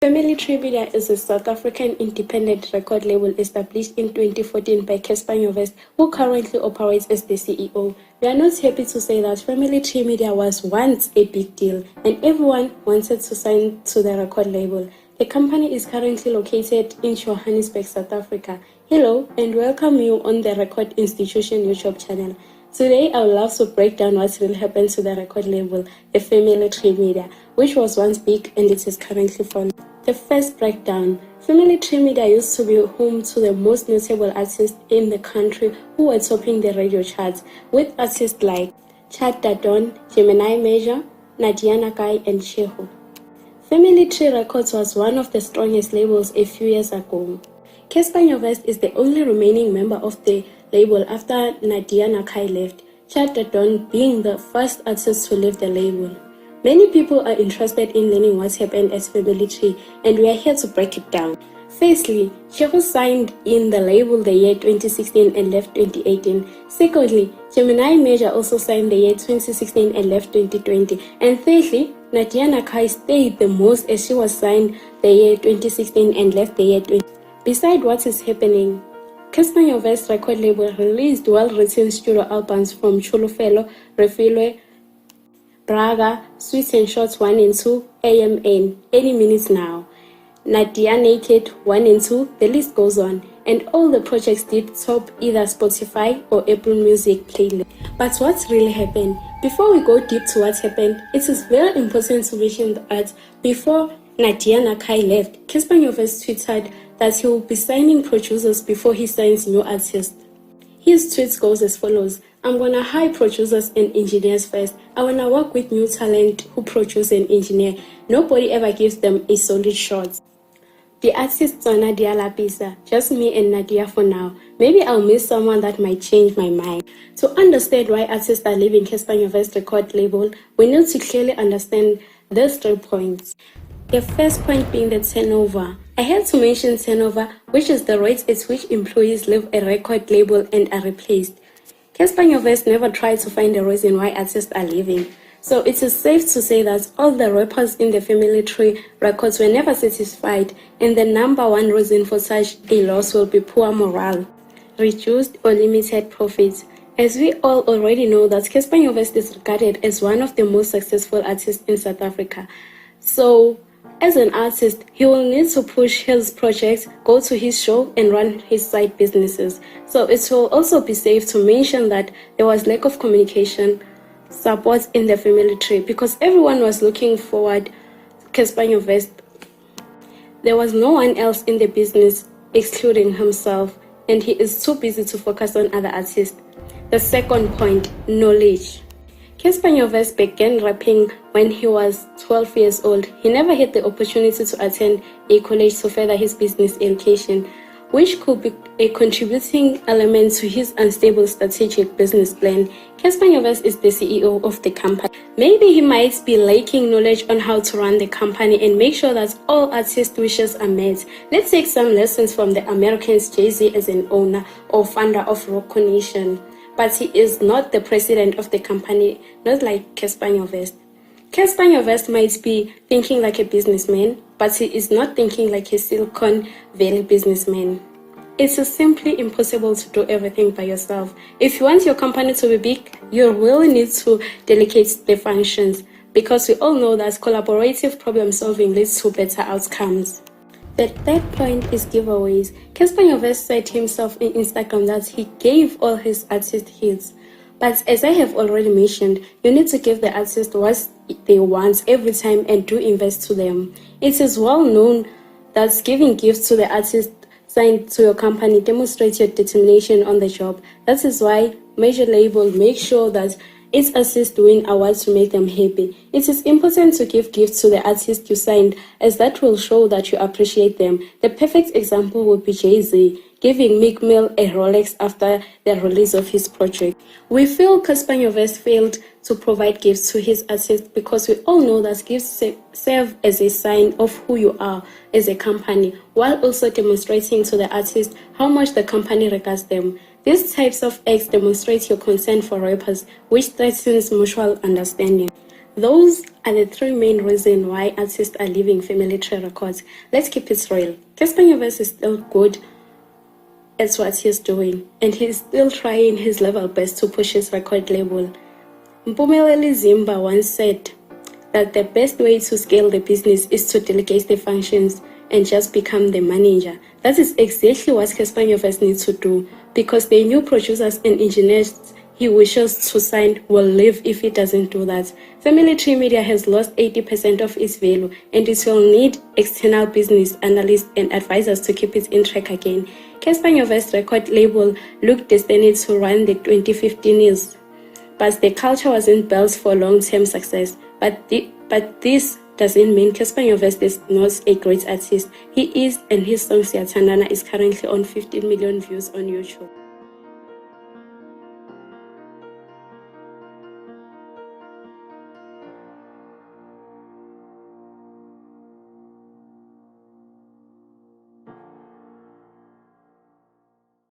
Family Tree Media is a South African independent record label established in 2014 by Cassper Nyovest, who currently operates as the CEO. We are not happy to say that Family Tree Media was once a big deal, and everyone wanted to sign to the record label. The company is currently located in Johannesburg, South Africa. Hello, and welcome you on the Record Institution YouTube channel. Today, I would love to break down what really happened to the record label, the Family Tree Media, which was once big and it is currently falling. The first breakdown. Family Tree Media used to be home to the most notable artists in the country who were topping the radio charts, with artists like Chad Dadon, Gemini Major, Nadia Nakai, and Shehu. Family Tree Records was one of the strongest labels a few years ago. Cassper Nyovest is the only remaining member of the label after Nadia Nakai left, Chad Dadon being the first artist to leave the label. Many people are interested in learning what happened at Family Tree, and we are here to break it down. Firstly, Shehu signed in the label the year 2016 and left 2018. Secondly, Gemini Major also signed the year 2016 and left 2020. And thirdly, Nadia Nakai stayed the most as she was signed the year 2016 and left the year 2020. Besides what is happening, Cassper Nyovest record label released well-written studio albums from Chulufelo, Refilwe, Braga, Sweet and Short 1 and 2, AMN, Any Minutes Now, Nadia Naked 1 and 2, the list goes on, and all the projects did top either Spotify or Apple Music playlist. But what really happened? Before we go deep to what happened, it is very important to mention that before Nadia Nakai left, Cassper Nyovest tweeted that he will be signing producers before he signs new artists. His tweet goes as follows: I'm gonna hire producers and engineers first. I wanna work with new talent who produce and engineer. Nobody ever gives them a solid shot. The artists are Nadia Lapisa, just me and Nadia for now. Maybe I'll miss someone that might change my mind. To understand why artists are leaving Cassper Nyovest record label, we need to clearly understand these 3 points. The first point being the turnover. I had to mention turnover, which is the rate at which employees leave a record label and are replaced. Cassper Nyovest never tried to find a reason why artists are leaving. So it is safe to say that all the rappers in the Family Tree records were never satisfied, and the number one reason for such a loss will be poor morale, reduced or limited profits. As we all already know that Cassper Nyovest is regarded as one of the most successful artists in South Africa. So as an artist, he will need to push his projects, go to his show, and run his side businesses. So it will also be safe to mention that there was lack of communication support in the Family Tree because everyone was looking forward to Cassper Nyovest. There was no one else in the business excluding himself, and he is too busy to focus on other artists. The second point, knowledge. Cassper Nyovest began rapping when he was 12 years old. He never had the opportunity to attend a college to further his business education, which could be a contributing element to his unstable strategic business plan. Cassper Nyovest is the CEO of the company. Maybe he might be lacking knowledge on how to run the company and make sure that all artist wishes are met. Let's take some lessons from the Americans. Jay-Z as an owner or founder of Rock Nation. But he is not the president of the company, not like Cassper Nyovest. Cassper Nyovest might be thinking like a businessman, but he is not thinking like a Silicon Valley businessman. It is simply impossible to do everything by yourself. If you want your company to be big, you really need to delegate the functions, because we all know that collaborative problem solving leads to better outcomes. The third point is giveaways. Cassper Nyovest said himself in Instagram that he gave all his artist hits. But as I have already mentioned, you need to give the artist what they want every time and do invest to them. It is well known that giving gifts to the artist signed to your company demonstrates your determination on the job. That is why major labels make sure that its artists win awards to make them happy. It is important to give gifts to the artists you signed, as that will show that you appreciate them. The perfect example would be Jay-Z giving Meek Mill a Rolex after the release of his project. We feel Cassper Nyovest failed to provide gifts to his artists because we all know that gifts serve as a sign of who you are as a company, while also demonstrating to the artist how much the company regards them. These types of acts demonstrate your concern for rappers, which threatens mutual understanding. Those are the three main reasons why artists are leaving Family Tree Records. Let's keep it real. Cassper Nyovest is still good at what he's doing, and he's still trying his level best to push his record label. Mpumeleli Zimba once said that the best way to scale the business is to delegate the functions and just become the manager. That is exactly what Cassper Nyovest needs to do, because the new producers and engineers he wishes to sign will leave if he doesn't do that. Family Tree Media has lost 80% of its value, and it will need external business analysts and advisors to keep it in track again. Cassper Nyovest's record label looked destined to run the 2015 years, but the culture wasn't built for long-term success. But this doesn't mean Cassper Nyovest is not a great artist. He is, and his song Siyathandana is currently on 15 million views on YouTube.